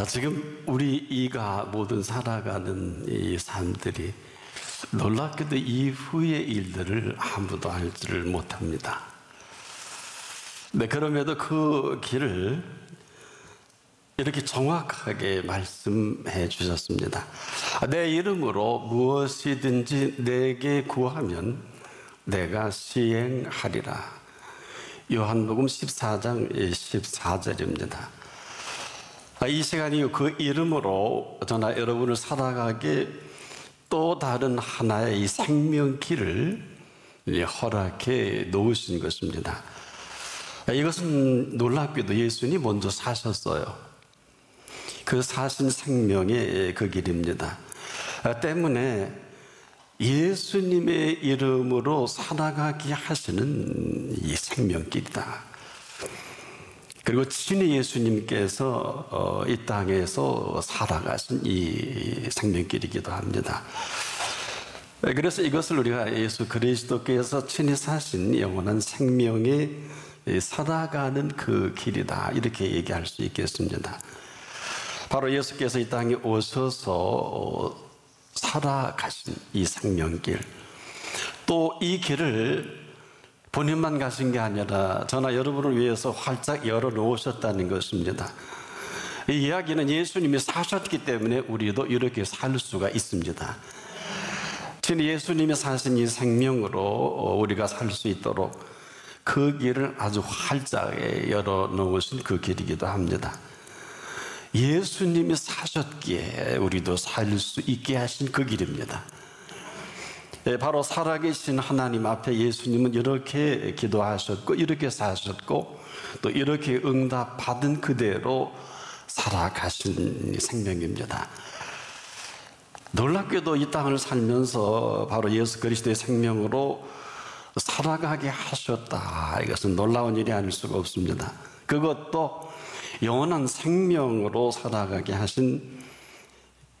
지금 우리 이가 모든 살아가는 이 삶들이 놀랍게도 이후의 일들을 아무도 알지를 못합니다. 네, 그럼에도 그 길을 이렇게 정확하게 말씀해 주셨습니다. 내 이름으로 무엇이든지 내게 구하면 내가 시행하리라. 요한복음 14장 14절입니다. 이 시간이 그 이름으로 저나 여러분을 살아가게 또 다른 하나의 이 생명길을 허락해 놓으신 것입니다. 이것은 놀랍게도 예수님이 먼저 사셨어요. 그 사신 생명의 그 길입니다. 때문에 예수님의 이름으로 살아가게 하시는 이 생명길이다. 그리고 친히 예수님께서 이 땅에서 살아가신 이 생명길이기도 합니다. 그래서 이것을 우리가 예수 그리스도께서 친히 사신 영원한 생명에 살아가는 그 길이다, 이렇게 얘기할 수 있겠습니다. 바로 예수께서 이 땅에 오셔서 살아가신 이 생명길, 또 이 길을 본인만 가신 게 아니라 저나 여러분을 위해서 활짝 열어놓으셨다는 것입니다. 이 이야기는 예수님이 사셨기 때문에 우리도 이렇게 살 수가 있습니다. 친히 예수님이 사신 이 생명으로 우리가 살 수 있도록 그 길을 아주 활짝 열어놓으신 그 길이기도 합니다. 예수님이 사셨기에 우리도 살 수 있게 하신 그 길입니다. 바로 살아계신 하나님 앞에 예수님은 이렇게 기도하셨고 이렇게 사셨고 또 이렇게 응답 받은 그대로 살아가신 생명입니다. 놀랍게도 이 땅을 살면서 바로 예수 그리스도의 생명으로 살아가게 하셨다. 이것은 놀라운 일이 아닐 수가 없습니다. 그것도 영원한 생명으로 살아가게 하신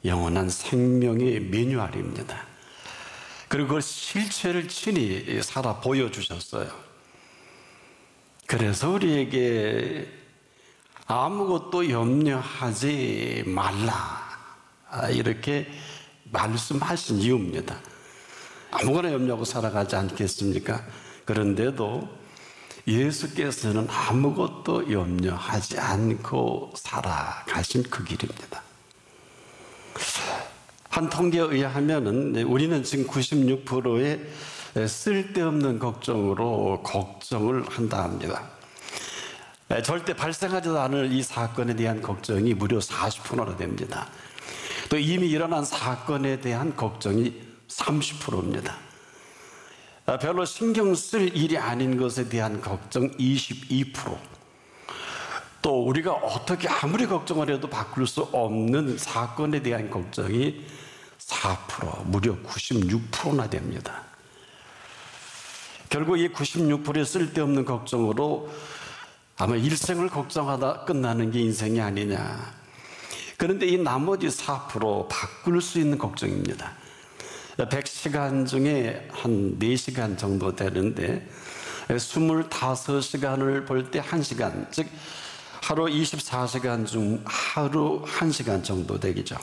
영원한 생명의 매뉴얼입니다. 그리고 그 실체를 친히 살아 보여주셨어요. 그래서 우리에게 아무것도 염려하지 말라, 이렇게 말씀하신 이유입니다. 아무거나 염려하고 살아가지 않겠습니까? 그런데도 예수께서는 아무것도 염려하지 않고 살아가신 그 길입니다. 한 통계에 의하면 우리는 지금 96%의 쓸데없는 걱정으로 걱정을 한다 합니다. 절대 발생하지도 않을 이 사건에 대한 걱정이 무려 40%나 됩니다. 또 이미 일어난 사건에 대한 걱정이 30%입니다. 별로 신경 쓸 일이 아닌 것에 대한 걱정 22%. 또 우리가 어떻게 아무리 걱정을 해도 바꿀 수 없는 사건에 대한 걱정이 4%, 무려 96%나 됩니다. 결국 이 96%의 쓸데없는 걱정으로 아마 일생을 걱정하다 끝나는 게 인생이 아니냐. 그런데 이 나머지 4% 바꿀 수 있는 걱정입니다. 100시간 중에 한 4시간 정도 되는데 25시간을 볼 때 1시간, 즉 하루 24시간 중 하루 1시간 정도 되겠죠.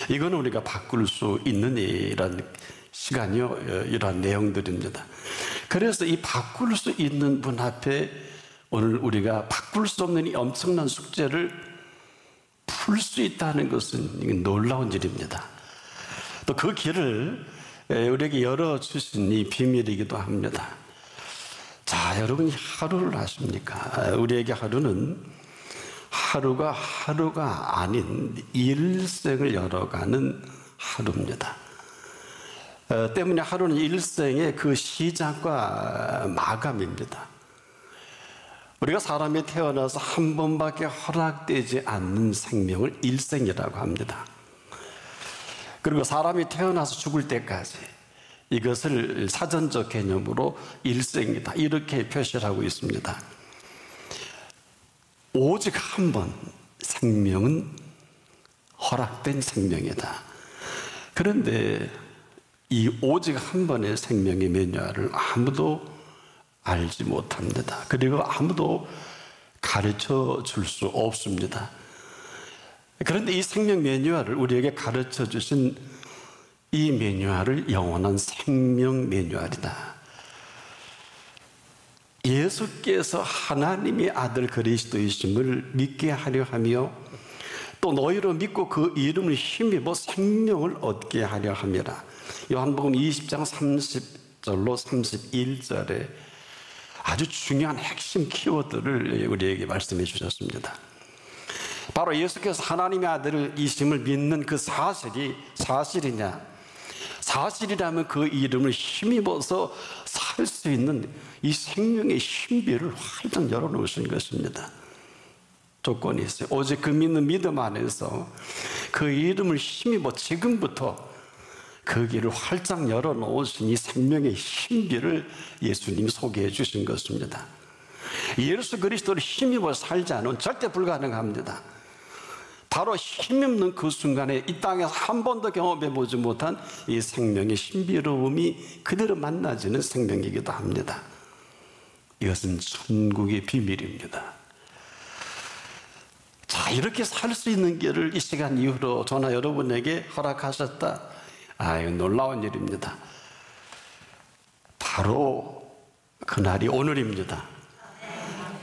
이건 우리가 바꿀 수 있는 이런 시간이요, 이런 내용들입니다. 그래서 이 바꿀 수 있는 분 앞에 오늘 우리가 바꿀 수 없는 이 엄청난 숙제를 풀 수 있다는 것은 놀라운 일입니다. 또 그 길을 우리에게 열어주신 이 비밀이기도 합니다. 자, 여러분이 하루를 아십니까? 우리에게 하루는 하루가 하루가 아닌 일생을 열어가는 하루입니다. 때문에 하루는 일생의 그 시작과 마감입니다. 우리가 사람이 태어나서 한 번밖에 허락되지 않는 생명을 일생이라고 합니다. 그리고 사람이 태어나서 죽을 때까지 이것을 사전적 개념으로 일생이다, 이렇게 표시를 하고 있습니다. 오직 한 번 생명은 허락된 생명이다. 그런데 이 오직 한 번의 생명의 매뉴얼을 아무도 알지 못합니다. 그리고 아무도 가르쳐 줄 수 없습니다. 그런데 이 생명 매뉴얼을 우리에게 가르쳐 주신 이 매뉴얼을 영원한 생명 매뉴얼이다. 예수께서 하나님의 아들 그리스도이심을 믿게 하려 하며 또 너희로 믿고 그 이름을 힘입어 생명을 얻게 하려 함이라. 요한복음 20장 30절로 31절에 아주 중요한 핵심 키워드를 우리에게 말씀해 주셨습니다. 바로 예수께서 하나님의 아들이심을 믿는 그 사실이 사실이냐? 사실이라면 그 이름을 힘입어서 살 수 있는 이 생명의 신비를 활짝 열어놓으신 것입니다. 조건이 있어요. 오직 그 믿는 믿음 안에서 그 이름을 힘입어 지금부터 그 길을 활짝 열어놓으신 이 생명의 신비를 예수님이 소개해 주신 것입니다. 예수 그리스도를 힘입어 살지 않으면 절대 불가능합니다. 바로 힘입는 그 순간에 이 땅에서 한 번도 경험해 보지 못한 이 생명의 신비로움이 그대로 만나지는 생명이기도 합니다. 이것은 천국의 비밀입니다. 자, 이렇게 살 수 있는 길을 이 시간 이후로 저나 여러분에게 허락하셨다. 아유, 놀라운 일입니다. 바로 그날이 오늘입니다.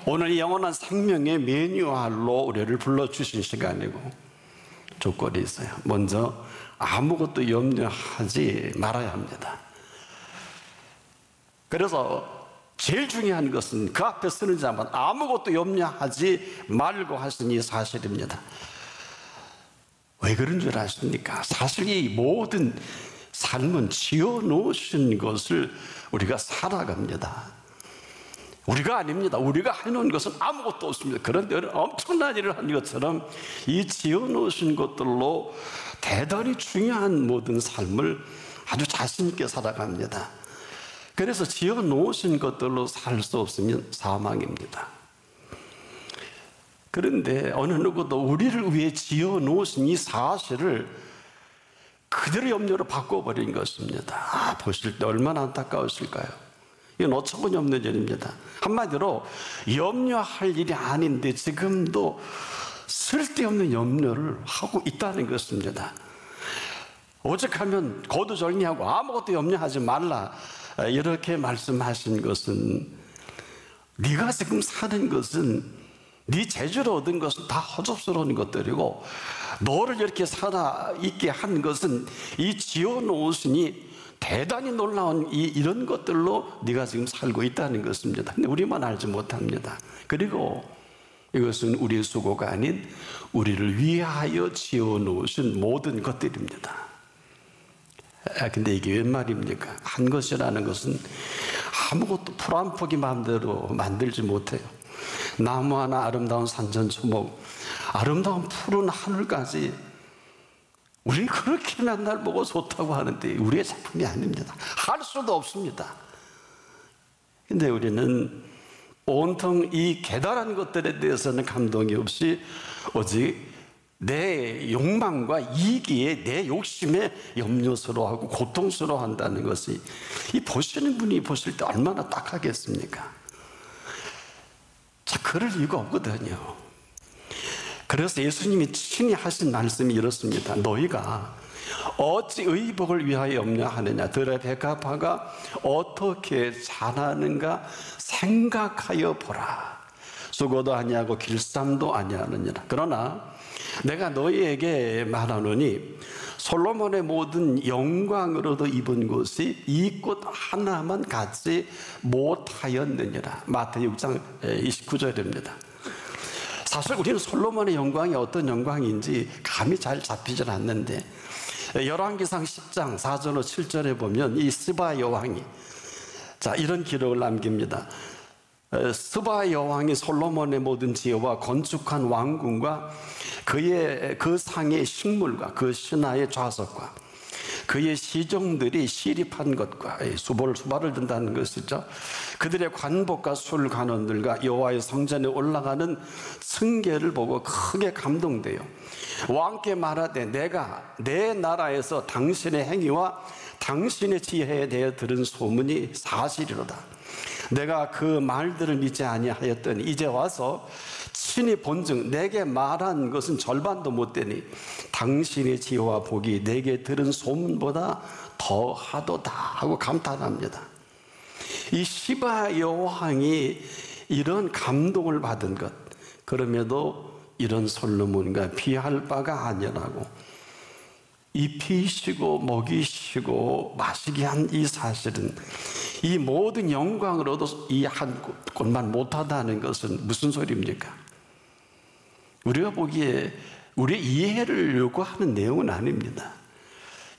오늘 영원한 생명의 매뉴얼로 우리를 불러주신 시간이고 조건이 있어요. 먼저 아무것도 염려하지 말아야 합니다. 그래서 제일 중요한 것은 그 앞에 서는 자만 아무것도 염려하지 말고 하신 이 사실입니다. 왜 그런 줄 아십니까? 사실 이 모든 삶은 지어놓으신 것을 우리가 살아갑니다. 우리가 아닙니다. 우리가 해놓은 것은 아무것도 없습니다. 그런데 엄청난 일을 한 것처럼 이 지어놓으신 것들로 대단히 중요한 모든 삶을 아주 자신 있게 살아갑니다. 그래서 지어놓으신 것들로 살 수 없으면 사망입니다. 그런데 어느 누구도 우리를 위해 지어놓으신 이 사실을 그대로 염려로 바꿔버린 것입니다. 보실 때 얼마나 안타까우실까요? 이건 어처구니 없는 일입니다. 한마디로 염려할 일이 아닌데 지금도 쓸데없는 염려를 하고 있다는 것입니다. 오직하면 거두절미하고 아무것도 염려하지 말라 이렇게 말씀하신 것은 네가 지금 사는 것은 네 재주로 얻은 것은 다 허접스러운 것들이고 너를 이렇게 살아있게 한 것은 이 지어놓으시니 대단히 놀라운 이런 것들로 네가 지금 살고 있다는 것입니다. 근데 우리만 알지 못합니다. 그리고 이것은 우리의 수고가 아닌 우리를 위하여 지어놓으신 모든 것들입니다. 근데 이게 웬 말입니까? 한 것이라는 것은 아무것도 풀 한 포기 마음대로 만들지 못해요. 나무 하나 아름다운 산천초목, 아름다운 푸른 하늘까지 우리는 그렇게 맨날 보고 좋다고 하는데 우리의 작품이 아닙니다. 할 수도 없습니다. 근데 우리는 온통 이 계달한 것들에 대해서는 감동이 없이 오직 내 욕망과 이기에 내 욕심에 염려스러워하고 고통스러워한다는 것이 이 보시는 분이 보실 때 얼마나 딱하겠습니까? 자, 그럴 이유가 없거든요. 그래서 예수님이 친히 하신 말씀이 이렇습니다. 너희가 어찌 의복을 위하여 염려하느냐? 들의 백합화가 어떻게 자라는가 생각하여 보라. 수고도 아니하고 길쌈도 아니하느니라. 그러나 내가 너희에게 말하노니 솔로몬의 모든 영광으로도 입은 것이 이 꽃 하나만 갖지 못하였느니라. 마태복음 6장 29절입니다. 사실 우리는 솔로몬의 영광이 어떤 영광인지 감이 잘 잡히질 않는데 열왕기상 10장 4절로 7절에 보면 이 스바 여왕이 이런 기록을 남깁니다. 스바 여왕이 솔로몬의 모든 지혜와 건축한 왕궁과 그의 그 상의 식물과 그 신하의 좌석과 그의 시종들이 시립한 것과 수발을 든다는 것이죠. 그들의 관복과 술관원들과 여호와의 성전에 올라가는 승계를 보고 크게 감동돼요. 왕께 말하되 내가 내 나라에서 당신의 행위와 당신의 지혜에 대해 들은 소문이 사실이로다. 내가 그 말들을 믿지 아니하였더니 이제 와서 신이 본즉 내게 말한 것은 절반도 못 되니 당신의 지혜와 복이 내게 들은 소문보다 더하도다 하고 감탄합니다. 이 시바 여왕이 이런 감동을 받은 것, 그럼에도 이런 솔로몬과 비할 바가 아니라고 입히시고 먹이시고 마시게 한 이 사실은 이 모든 영광으로도 이 한 곳만 못하다는 것은 무슨 소리입니까? 우리가 보기에 우리의 이해를 요구하는 내용은 아닙니다.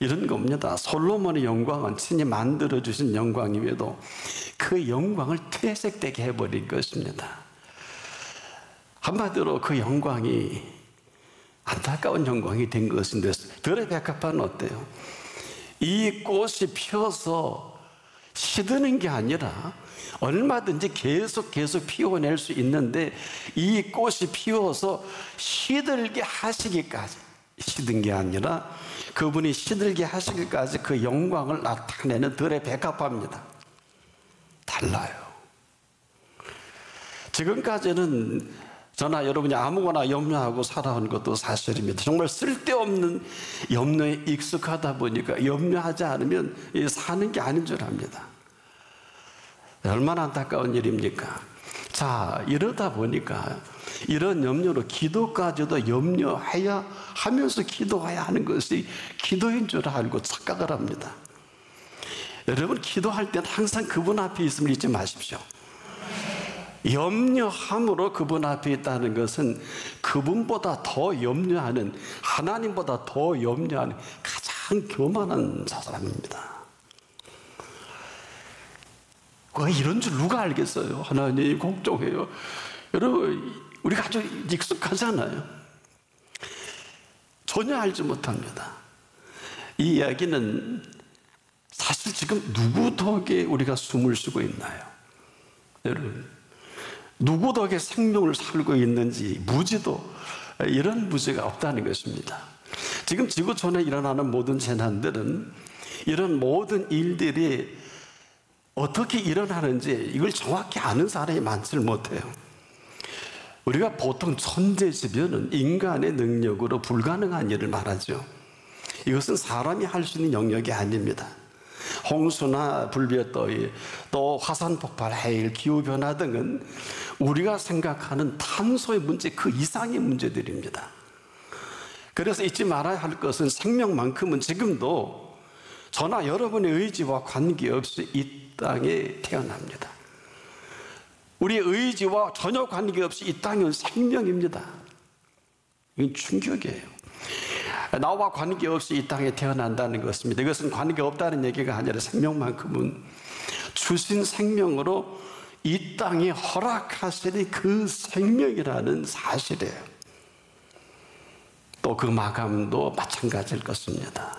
이런 겁니다. 솔로몬의 영광은 친히 만들어주신 영광임에도 그 영광을 퇴색되게 해버린 것입니다. 한마디로 그 영광이 안타까운 영광이 된 것인데, 들의 백합화는 어때요? 이 꽃이 피어서 시드는 게 아니라 얼마든지 계속 피워낼 수 있는데, 이 꽃이 피워서 시들게 하시기까지, 시든 게 아니라 그분이 시들게 하시기까지 그 영광을 나타내는 들의 백합화입니다. 달라요. 지금까지는 저나 여러분이 아무거나 염려하고 살아온 것도 사실입니다. 정말 쓸데없는 염려에 익숙하다 보니까 염려하지 않으면 사는 게 아닌 줄 압니다. 얼마나 안타까운 일입니까? 자, 이러다 보니까 이런 염려로 기도까지도 염려해야 하면서 기도해야 하는 것이 기도인 줄 알고 착각을 합니다. 여러분, 기도할 때는 항상 그분 앞에 있음을 잊지 마십시오. 염려함으로 그분 앞에 있다는 것은 그분보다 더 염려하는, 하나님보다 더 염려하는 가장 교만한 사람입니다. 왜 이런 줄 누가 알겠어요? 하나님 걱정해요. 여러분, 우리가 아주 익숙하잖아요. 전혀 알지 못합니다. 이 이야기는 사실 지금 누구 덕에 우리가 숨을 쉬고 있나요? 여러분, 누구 덕에 생명을 살고 있는지 무지도, 이런 무지가 없다는 것입니다. 지금 지구촌에 일어나는 모든 재난들은, 이런 모든 일들이 어떻게 일어나는지 이걸 정확히 아는 사람이 많지를 못해요. 우리가 보통 천재지변은 인간의 능력으로 불가능한 일을 말하죠. 이것은 사람이 할 수 있는 영역이 아닙니다. 홍수나 불볕더위, 또 화산 폭발, 해일, 기후변화 등은 우리가 생각하는 탄소의 문제 그 이상의 문제들입니다. 그래서 잊지 말아야 할 것은 생명만큼은 지금도 저나 여러분의 의지와 관계없이 이 땅에 태어납니다. 우리의 의지와 전혀 관계없이 이 땅은 생명입니다. 이건 충격이에요. 나와 관계없이 이 땅에 태어난다는 것입니다. 이것은 관계없다는 얘기가 아니라 생명만큼은 주신 생명으로 이 땅에 허락하시니 그 생명이라는 사실이에요. 또 그 마감도 마찬가지일 것입니다.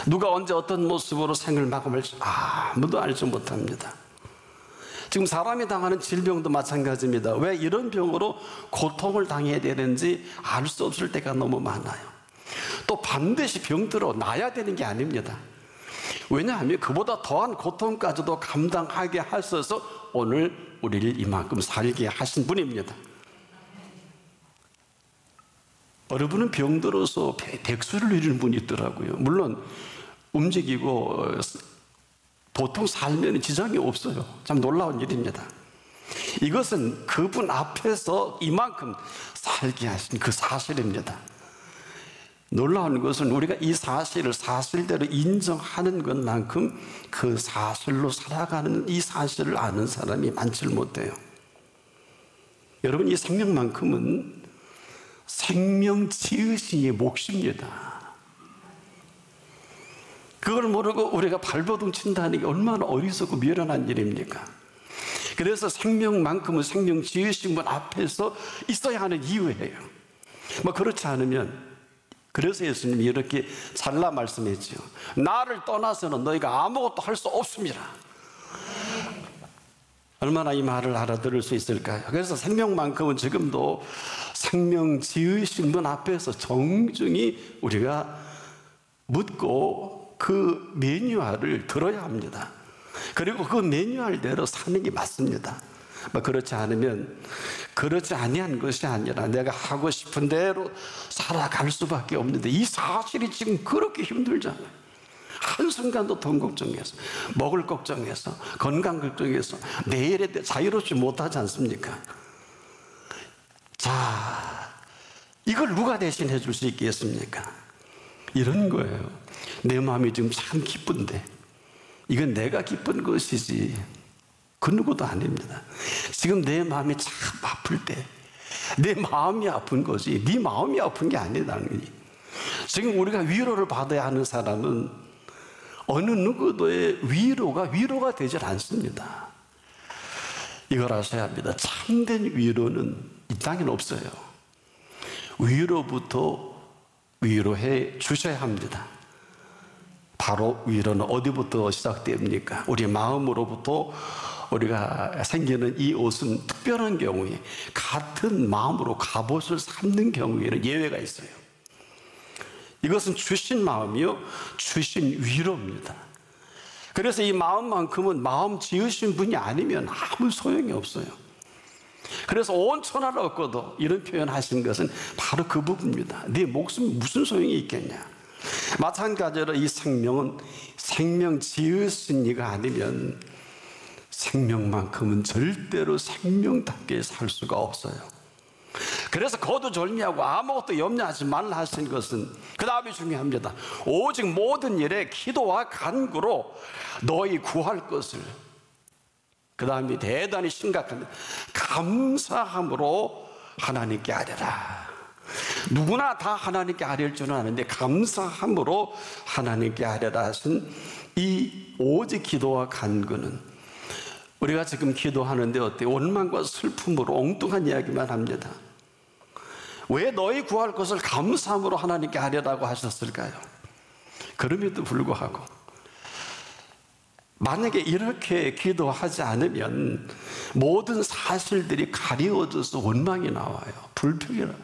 누가 언제 어떤 모습으로 생을 마감할지 아무도 알지 못합니다. 지금 사람이 당하는 질병도 마찬가지입니다. 왜 이런 병으로 고통을 당해야 되는지 알 수 없을 때가 너무 많아요. 또 반드시 병들어 나야 되는 게 아닙니다. 왜냐하면 그보다 더한 고통까지도 감당하게 하셔서 오늘 우리를 이만큼 살게 하신 분입니다. 어느 분은 병들어서 백수를 누리는 분이 있더라고요. 물론 움직이고 보통 살면 지장이 없어요. 참 놀라운 일입니다. 이것은 그분 앞에서 이만큼 살게 하신 그 사실입니다. 놀라운 것은 우리가 이 사실을 사실대로 인정하는 것만큼 그 사실로 살아가는 이 사실을 아는 사람이 많지를 못해요. 여러분, 이 생명만큼은 생명 지으시의 몫입니다. 그걸 모르고 우리가 발버둥 친다는 게 얼마나 어리석고 미련한 일입니까? 그래서 생명만큼은 생명 지으신 분 앞에서 있어야 하는 이유예요. 그렇지 않으면, 그래서 예수님이 이렇게 잘라 말씀했죠. 나를 떠나서는 너희가 아무것도 할 수 없습니다. 얼마나 이 말을 알아들을 수 있을까요? 그래서 생명만큼은 지금도 생명 지으신 분 앞에서 정중히 우리가 묻고 그 매뉴얼을 들어야 합니다. 그리고 그 매뉴얼대로 사는 게 맞습니다. 그렇지 않으면 그렇지 아니한 것이 아니라 내가 하고 싶은 대로 살아갈 수밖에 없는데 이 사실이 지금 그렇게 힘들잖아요. 한순간도 돈 걱정해서, 먹을 걱정해서, 건강 걱정해서 내일에 대해 자유롭지 못하지 않습니까? 자, 이걸 누가 대신해 줄 수 있겠습니까? 이런 거예요. 내 마음이 지금 참 기쁜데 이건 내가 기쁜 것이지 그 누구도 아닙니다. 지금 내 마음이 참 아플 때 내 마음이 아픈 거지 네 마음이 아픈 게 아니라는 거지. 지금 우리가 위로를 받아야 하는 사람은 어느 누구도의 위로가 되질 않습니다. 이걸 아셔야 합니다. 참된 위로는 이 땅에는 없어요. 위로부터 위로해 주셔야 합니다. 바로 위로는 어디부터 시작됩니까? 우리 마음으로부터 우리가 생기는 이 옷은 특별한 경우에 같은 마음으로 갑옷을 삼는 경우에는 예외가 있어요. 이것은 주신 마음이요 주신 위로입니다. 그래서 이 마음만큼은 마음 지으신 분이 아니면 아무 소용이 없어요. 그래서 온 천하를 얻고도 이런 표현 하신 것은 바로 그 부분입니다. 네 목숨 무슨 소용이 있겠냐. 마찬가지로 이 생명은 생명 지으신 이가 아니면 생명만큼은 절대로 생명답게 살 수가 없어요. 그래서 거두절미하고 아무것도 염려하지 말라 하신 것은 그 다음이 중요합니다. 오직 모든 일에 기도와 간구로 너희 구할 것을, 그 다음이 대단히 심각합니다. 감사함으로 하나님께 아뢰라. 누구나 다 하나님께 아뢰일 줄은 아는데 감사함으로 하나님께 아뢰라 하신 이 오직 기도와 간구는 우리가 지금 기도하는데 어때요? 원망과 슬픔으로 엉뚱한 이야기만 합니다. 왜 너희 구할 것을 감사함으로 하나님께 아뢰라고 하셨을까요? 그럼에도 불구하고 만약에 이렇게 기도하지 않으면 모든 사실들이 가리워져서 원망이 나와요. 불평이 나와요.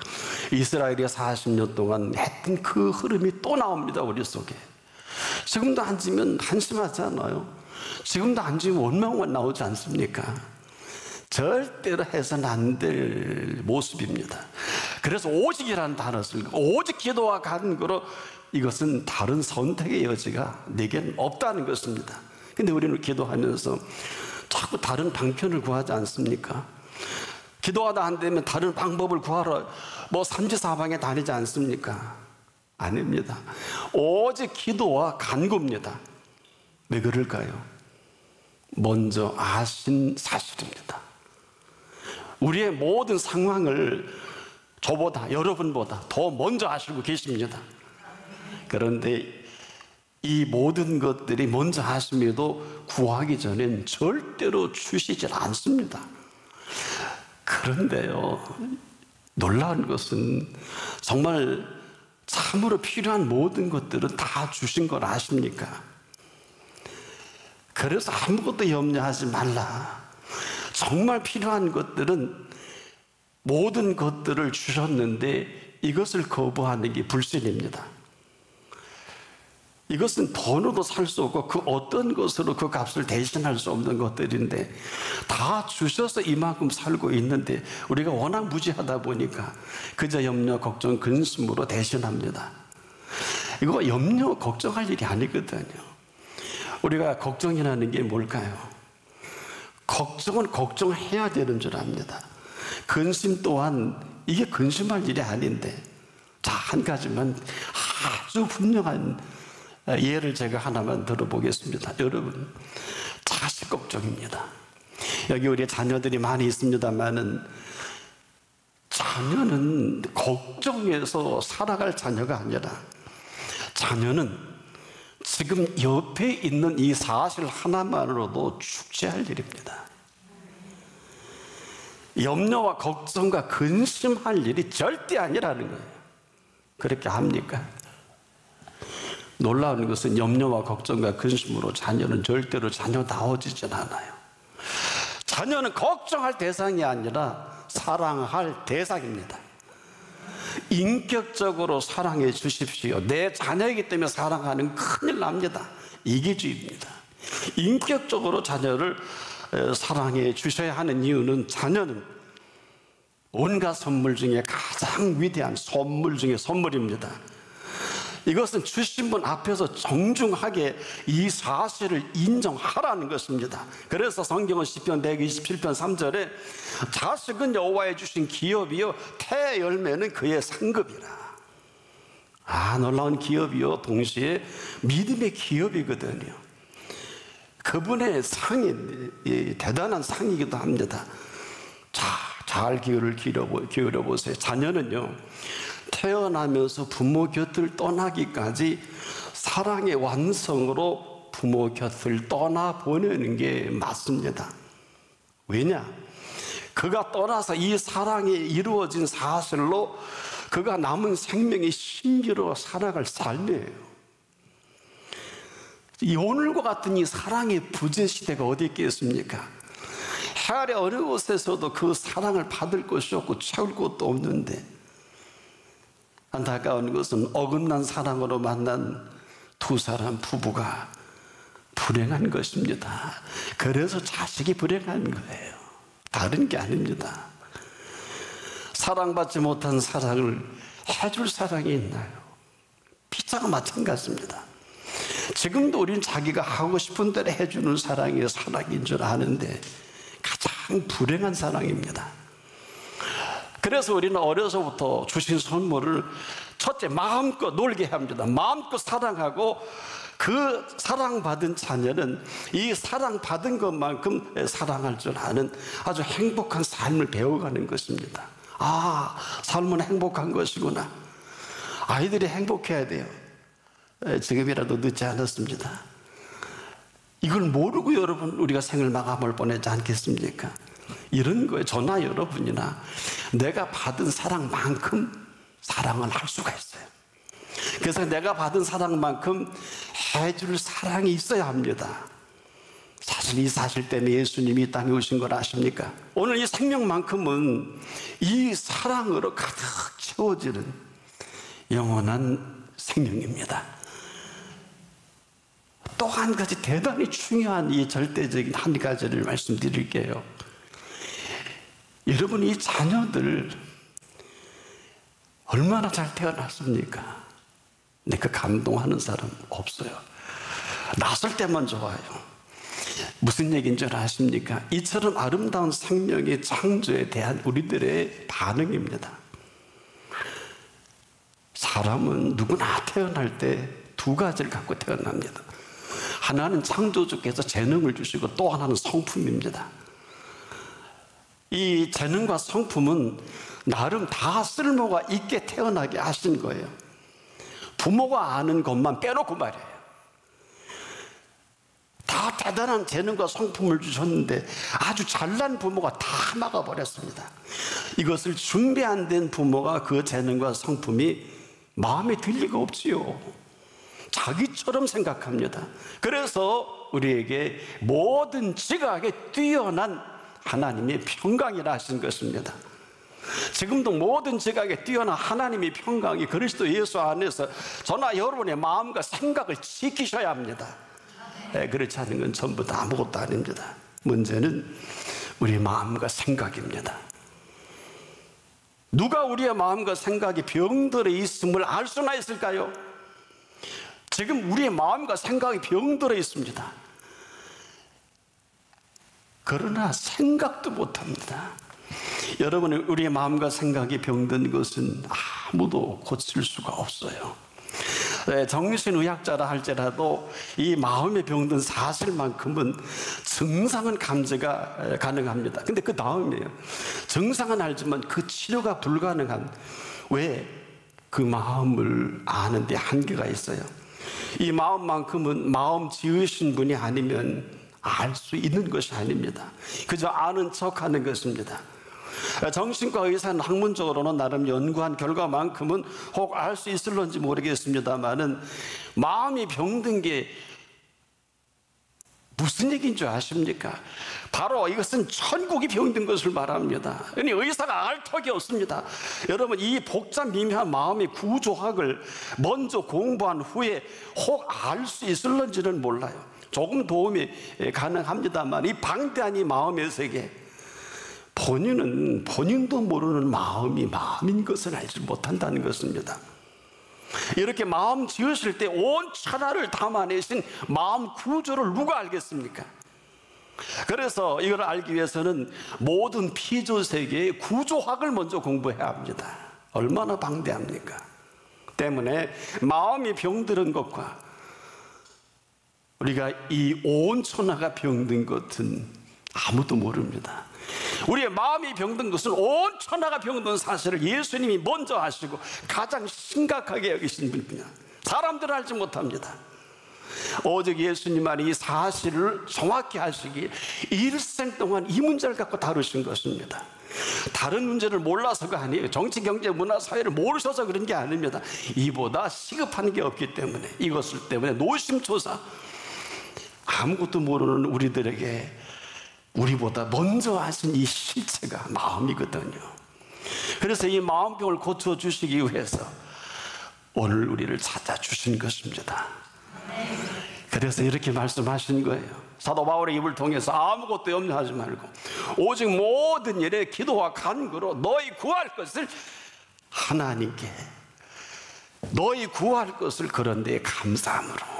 이스라엘이 40년 동안 했던 그 흐름이 또 나옵니다. 우리 속에. 지금도 앉으면 한심하지 않아요? 지금도 앉으면 원망만 나오지 않습니까? 절대로 해서는 안 될 모습입니다. 그래서 오직이라는 단어 쓰고 오직 기도와 간구로 이것은 다른 선택의 여지가 내게는 없다는 것입니다. 근데 우리는 기도하면서 자꾸 다른 방편을 구하지 않습니까? 기도하다 안 되면 다른 방법을 구하러 삼지사방에 다니지 않습니까? 아닙니다. 오직 기도와 간구입니다. 왜 그럴까요? 먼저 아신 사실입니다. 우리의 모든 상황을 저보다, 여러분보다 더 먼저 아시고 계십니다. 그런데 이 모든 것들이 먼저 아심에도 구하기 전엔 절대로 주시질 않습니다. 그런데요, 놀라운 것은 정말 참으로 필요한 모든 것들은 다 주신 걸 아십니까? 그래서 아무것도 염려하지 말라. 정말 필요한 것들은 모든 것들을 주셨는데 이것을 거부하는 게 불신입니다. 이것은 돈으로도 살 수 없고 그 어떤 것으로 그 값을 대신할 수 없는 것들인데 다 주셔서 이만큼 살고 있는데 우리가 워낙 무지하다 보니까 그저 염려, 걱정, 근심으로 대신합니다. 이거 염려, 걱정할 일이 아니거든요. 우리가 걱정이라는 게 뭘까요? 걱정은 걱정해야 되는 줄 압니다. 근심 또한 이게 근심할 일이 아닌데, 자, 한 가지만 아주 분명한 예를 제가 하나만 들어보겠습니다. 여러분, 자식 걱정입니다. 여기 우리 자녀들이 많이 있습니다만은 자녀는 걱정해서 살아갈 자녀가 아니라 자녀는 지금 옆에 있는 이 사실 하나만으로도 축제할 일입니다. 염려와 걱정과 근심할 일이 절대 아니라는 거예요. 그렇게 합니까? 놀라운 것은 염려와 걱정과 근심으로 자녀는 절대로 자녀다워지진 않아요. 자녀는 걱정할 대상이 아니라 사랑할 대상입니다. 인격적으로 사랑해 주십시오. 내 자녀이기 때문에 사랑하는 큰일 납니다. 이기주의입니다. 인격적으로 자녀를 사랑해 주셔야 하는 이유는 자녀는 온갖 선물 중에 가장 위대한 선물 중에 선물입니다. 이것은 주신 분 앞에서 정중하게 이 사실을 인정하라는 것입니다. 그래서 성경은 시편 127편 3절에 자식은 여호와의 주신 기업이요 태 열매는 그의 상급이라. 놀라운 기업이요 동시에 믿음의 기업이거든요. 그분의 상이 대단한 상이기도 합니다. 잘 기울여 보세요. 자녀는요 태어나면서 부모 곁을 떠나기까지 사랑의 완성으로 부모 곁을 떠나보내는 게 맞습니다. 왜냐? 그가 떠나서 이 사랑이 이루어진 사실로 그가 남은 생명의 신비로 살아갈 삶이에요. 오늘과 같은 이 사랑의 부재 시대가 어디 있겠습니까? 해 아래 어느 곳에서도 그 사랑을 받을 것이 없고 채울 것도 없는데, 안타까운 것은 어긋난 사랑으로 만난 두 사람 부부가 불행한 것입니다. 그래서 자식이 불행한 거예요. 다른 게 아닙니다. 사랑받지 못한 사랑을 해줄 사랑이 있나요? 피자가 마찬가지입니다. 지금도 우리는 자기가 하고 싶은 대로 해주는 사랑이 사랑인 줄 아는데 가장 불행한 사랑입니다. 그래서 우리는 어려서부터 주신 선물을 첫째 마음껏 놀게 합니다. 마음껏 사랑하고 그 사랑받은 자녀는 이 사랑받은 것만큼 사랑할 줄 아는 아주 행복한 삶을 배워가는 것입니다. 삶은 행복한 것이구나. 아이들이 행복해야 돼요. 지금이라도 늦지 않았습니다. 이걸 모르고 여러분 우리가 생을 마감할 뻔하지 않겠습니까? 이런 거에 저나 여러분이나 내가 받은 사랑만큼 사랑을 할 수가 있어요. 그래서 내가 받은 사랑만큼 해줄 사랑이 있어야 합니다. 사실 이 사실 때문에 예수님이 이 땅에 오신 걸 아십니까? 오늘 이 생명만큼은 이 사랑으로 가득 채워지는 영원한 생명입니다. 또 한 가지 대단히 중요한 이 절대적인 한 가지를 말씀드릴게요. 여러분, 이 자녀들 얼마나 잘 태어났습니까? 근데 그 감동하는 사람 없어요. 낳았을 때만 좋아요. 무슨 얘기인 줄 아십니까? 이처럼 아름다운 생명의 창조에 대한 우리들의 반응입니다. 사람은 누구나 태어날 때 두 가지를 갖고 태어납니다. 하나는 창조주께서 재능을 주시고 또 하나는 성품입니다. 이 재능과 성품은 나름 다 쓸모가 있게 태어나게 하신 거예요. 부모가 아는 것만 빼놓고 말이에요. 다 대단한 재능과 성품을 주셨는데 아주 잘난 부모가 다 막아버렸습니다. 이것을 준비 안 된 부모가 그 재능과 성품이 마음에 들 리가 없지요. 자기처럼 생각합니다. 그래서 우리에게 모든 지각에 뛰어난 하나님의 평강이라 하신 것입니다. 지금도 모든 지각에 뛰어난 하나님의 평강이 그리스도 예수 안에서 저나 여러분의 마음과 생각을 지키셔야 합니다. 그렇지 않은 건 전부 다 아무것도 아닙니다. 문제는 우리 마음과 생각입니다. 누가 우리의 마음과 생각이 병들어 있음을 알 수나 있을까요? 지금 우리의 마음과 생각이 병들어 있습니다. 그러나 생각도 못합니다. 여러분, 우리의 마음과 생각이 병든 것은 아무도 고칠 수가 없어요. 정신의학자라 할지라도 이 마음에 병든 사실만큼은 증상은 감지가 가능합니다. 근데 그 다음이에요. 증상은 알지만 그 치료가 불가능한, 왜? 그 마음을 아는데 한계가 있어요. 이 마음만큼은 마음 지으신 분이 아니면 알 수 있는 것이 아닙니다. 그저 아는 척하는 것입니다. 정신과 의사는 학문적으로는 나름 연구한 결과만큼은 혹 알 수 있을런지 모르겠습니다만은 마음이 병든 게 무슨 얘기인 줄 아십니까? 바로 이것은 천국이 병든 것을 말합니다. 아니, 의사가 알 턱이 없습니다. 여러분, 이 복잡 미묘한 마음의 구조학을 먼저 공부한 후에 혹 알 수 있을런지는 몰라요. 조금 도움이 가능합니다만 이 방대한 이 마음의 세계, 본인도 모르는 마음인 것을 알지 못한다는 것입니다. 이렇게 마음 지으실 때 온 천하를 담아내신 마음 구조를 누가 알겠습니까? 그래서 이걸 알기 위해서는 모든 피조 세계의 구조학을 먼저 공부해야 합니다. 얼마나 방대합니까? 때문에 마음이 병들은 것과 우리가 이 온 천하가 병든 것은 아무도 모릅니다. 우리의 마음이 병든 것은 온 천하가 병든 사실을 예수님이 먼저 아시고 가장 심각하게 여기신 분이야. 사람들은 알지 못합니다. 오직 예수님만이 이 사실을 정확히 아시기 일생 동안 이 문제를 갖고 다루신 것입니다. 다른 문제를 몰라서가 아니에요. 정치, 경제, 문화, 사회를 모르셔서 그런 게 아닙니다. 이보다 시급한 게 없기 때문에, 이것을 때문에 노심초사 아무것도 모르는 우리들에게 우리보다 먼저 아신 이 실체가 마음이거든요. 그래서 이 마음병을 고쳐주시기 위해서 오늘 우리를 찾아주신 것입니다. 그래서 이렇게 말씀하신 거예요. 사도 바울의 입을 통해서 아무것도 염려하지 말고 오직 모든 일에 기도와 간구로 너희 구할 것을 하나님께, 너희 구할 것을 그런 데에 감사함으로.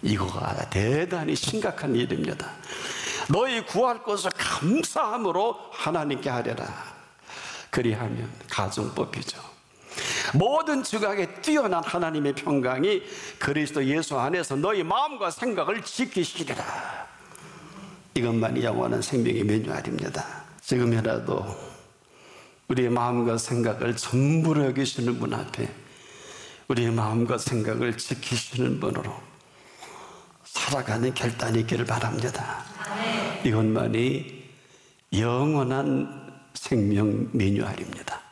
이거가 대단히 심각한 일입니다. 너희 구할 것을 감사함으로 하나님께 하려라. 그리하면 가정 뽑히죠. 모든 지각에 뛰어난 하나님의 평강이 그리스도 예수 안에서 너희 마음과 생각을 지키시리라. 이것만이 영원한 생명의 매뉴얼입니다. 지금이라도 우리의 마음과 생각을 전부로 여기시는 분 앞에 우리의 마음과 생각을 지키시는 분으로 살아가는 결단이 있기를 바랍니다. 이것만이 영원한 생명 매뉴얼입니다.